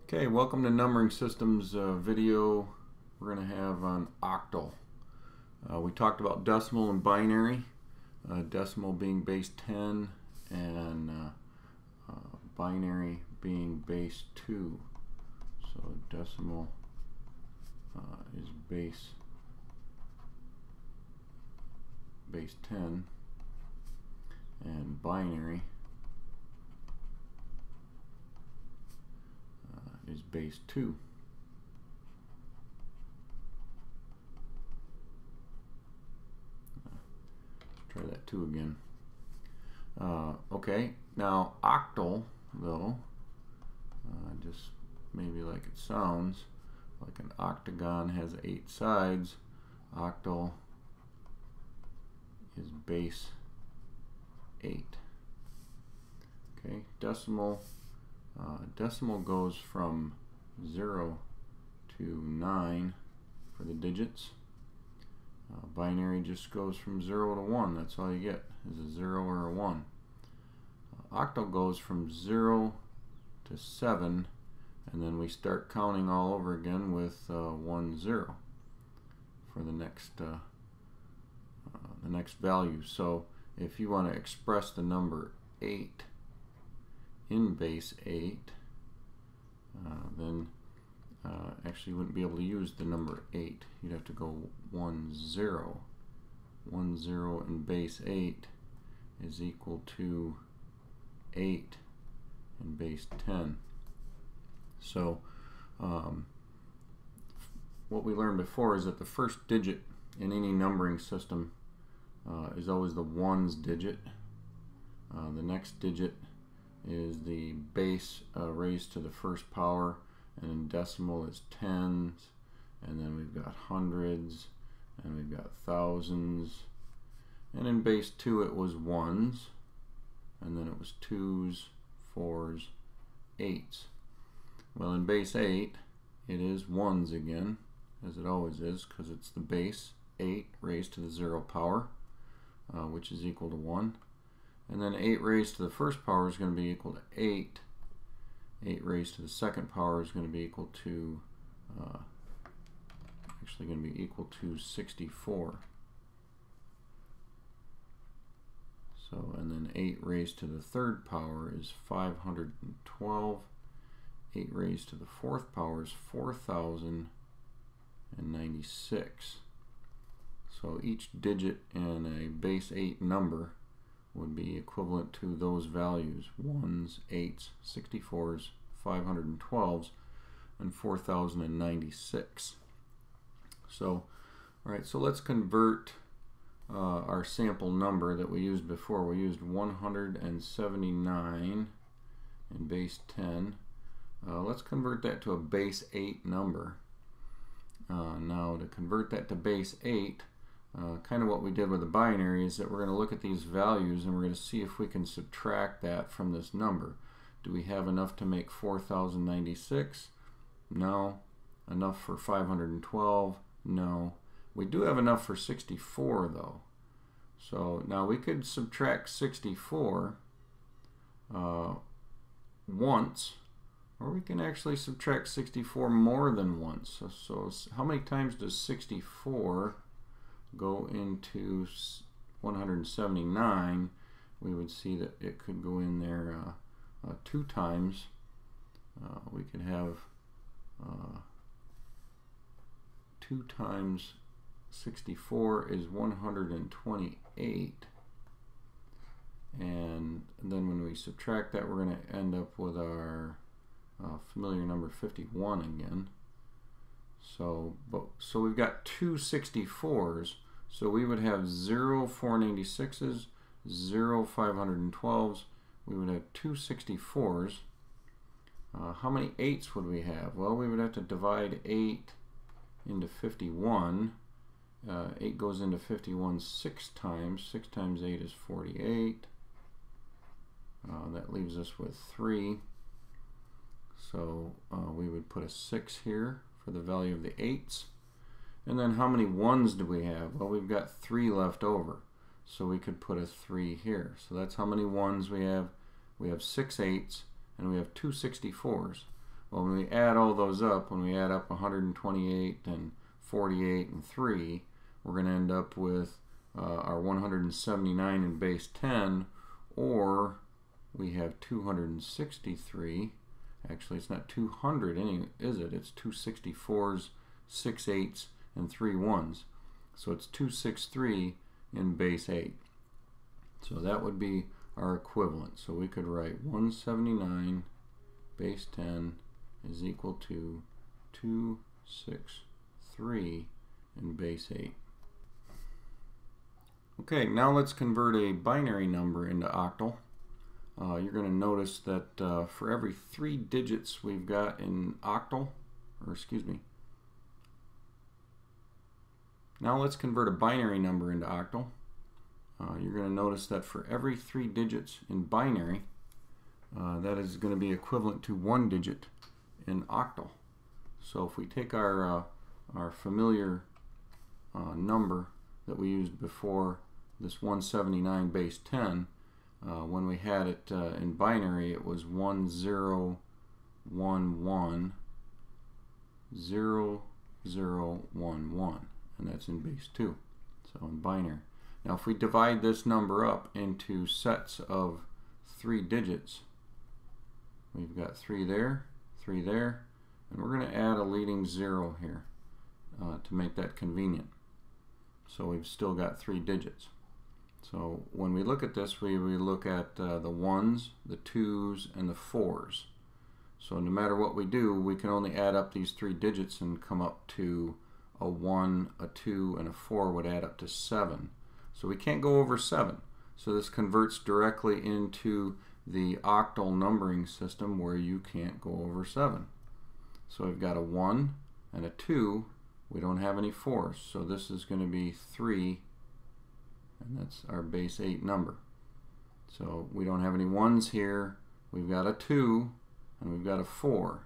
Okay, welcome to Numbering Systems video we're going to have on octal. We talked about decimal and binary, decimal being base 10 and binary being base 2. So decimal is base 10 and binary is base 2. Try that 2 again. Okay, now octal though, just maybe like it sounds, like an octagon has 8 sides, octal is base 8. Okay, decimal goes from 0 to 9 for the digits. Binary just goes from 0 to 1. That's all you get is a 0 or a 1. Octal goes from 0 to 7, and then we start counting all over again with 1 0 for the next value. So if you want to express the number 8 in base 8, then actually you wouldn't be able to use the number 8. You'd have to go 1 0. 1 0 in base 8 is equal to 8 in base 10. So what we learned before is that the first digit in any numbering system is always the ones digit. The next digit is the base raised to the first power, and in decimal is tens, and then we've got hundreds, and we've got thousands, and in base 2 it was ones, and then it was twos, fours, eights. Well, in base 8 it is ones again, as it always is, because it's the base 8 raised to the 0 power, which is equal to 1. And then 8 raised to the first power is going to be equal to 8. 8 raised to the second power is going to be equal to, actually going to be equal to 64. So, and then 8 raised to the third power is 512. 8 raised to the fourth power is 4,096. So each digit in a base 8 number would be equivalent to those values: 1s, 8s, 64s, 512s, and 4,096. So, all right, so let's convert our sample number that we used before. We used 179 in base 10. Let's convert that to a base 8 number. Now, to convert that to base 8, kind of what we did with the binary is that we're going to look at these values and we're going to see if we can subtract that from this number. Do we have enough to make 4,096? No. Enough for 512? No. We do have enough for 64 though. So now we could subtract 64 once, or we can actually subtract 64 more than once. So how many times does 64 go into 179? We would see that it could go in there 2 times. We could have 2 times 64 is 128, and then when we subtract that, we're going to end up with our familiar number 51 again. So we've got 2 64s, so we would have 0 496s, 0 512s, we would have 2 64s. How many 8s would we have? Well, we would have to divide 8 into 51. 8 goes into 51 6 times. 6 times 8 is 48. That leaves us with 3. So we would put a 6 here for the value of the 8s. And then how many 1s do we have? Well, we've got 3 left over, so we could put a 3 here. So that's how many 1s we have. We have 6 8s and we have 2 64s. Well, when we add all those up, when we add up 128 and 48 and 3, we're going to end up with our 179 in base 10, or we have 263. Actually, it's not 200, is it? It's 264s, 6 8s, and 3 1s. So it's 263 in base 8. So that would be our equivalent. So we could write 179 base 10 is equal to 263 in base 8. Okay, now let's convert a binary number into octal. You're going to notice that for every 3 digits we've got in octal, or excuse me, now let's convert a binary number into octal. You're going to notice that for every 3 digits in binary, that is going to be equivalent to 1 digit in octal. So if we take our familiar number that we used before, this 179 base 10, when we had it in binary, it was 1011 0011, and that's in base 2, so in binary. Now if we divide this number up into sets of 3 digits, we've got 3 there, 3 there, and we're going to add a leading 0 here to make that convenient. So we've still got 3 digits. So when we look at this, we look at the 1s, the 2s, and the 4s. So no matter what we do, we can only add up these 3 digits and come up to a 1, a 2, and a 4 would add up to 7. So we can't go over 7. So this converts directly into the octal numbering system where you can't go over 7. So we've got a 1 and a 2. We don't have any 4s. So this is going to be 3, and that's our base 8 number. So we don't have any 1s here. We've got a 2 and we've got a 4.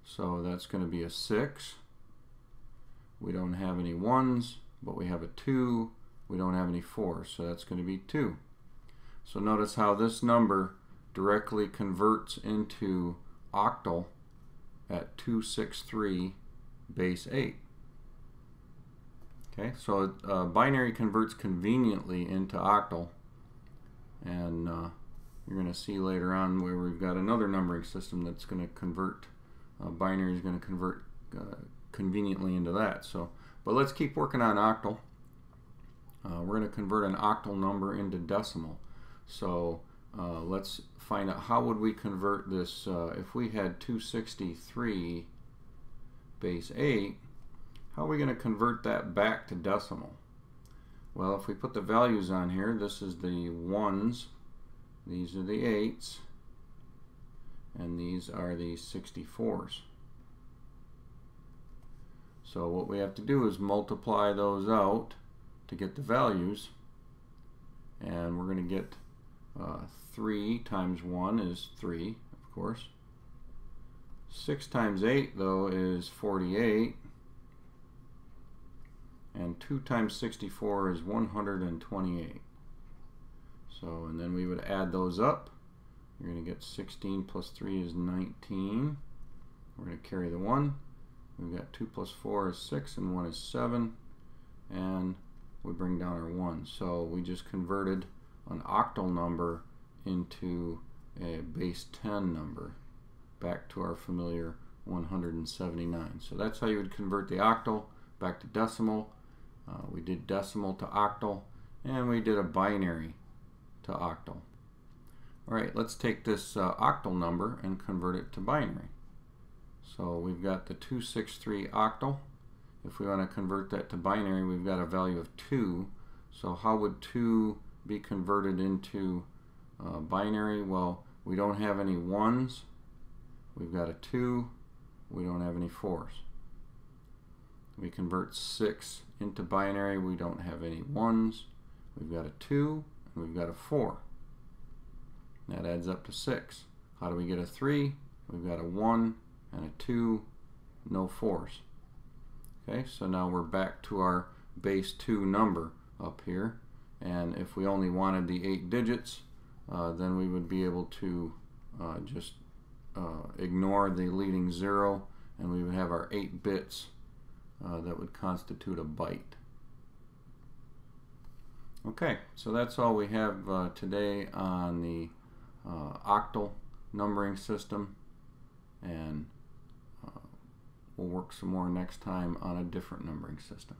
So that's going to be a 6. We don't have any 1s, but we have a 2. We don't have any 4s, so that's going to be 2. So notice how this number directly converts into octal at 263 base 8. Okay, so binary converts conveniently into octal, and you're going to see later on where we've got another numbering system that's going to convert, binary is going to convert conveniently into that. So, but let's keep working on octal. We're going to convert an octal number into decimal. So let's find out how would we convert this. If we had 263 base 8, how are we going to convert that back to decimal? Well, if we put the values on here, this is the 1s, these are the 8s, and these are the 64s. So what we have to do is multiply those out to get the values, and we're going to get 3 times 1 is 3, of course. 6 times 8 though is 48, and 2 times 64 is 128. So, and then we would add those up. You're going to get 16 plus 3 is 19. We're going to carry the 1. We've got 2 plus 4 is 6, and 1 is 7, and we bring down our 1. So we just converted an octal number into a base 10 number back to our familiar 179. So that's how you would convert the octal back to decimal. We did decimal to octal, and we did a binary to octal. Alright, let's take this octal number and convert it to binary. So we've got the 263 octal. If we want to convert that to binary, we've got a value of 2. So how would 2 be converted into binary? Well, we don't have any 1s. We've got a 2. We don't have any 4s. We convert 6 into binary. We don't have any 1s. We've got a 2, and we've got a 4. That adds up to 6. How do we get a 3? We've got a 1 and a 2, no 4s. Okay, so now we're back to our base 2 number up here, and if we only wanted the 8 digits, then we would be able to just ignore the leading 0, and we would have our 8 bits that would constitute a byte. Okay, so that's all we have today on the octal numbering system, and we'll work some more next time on a different numbering system.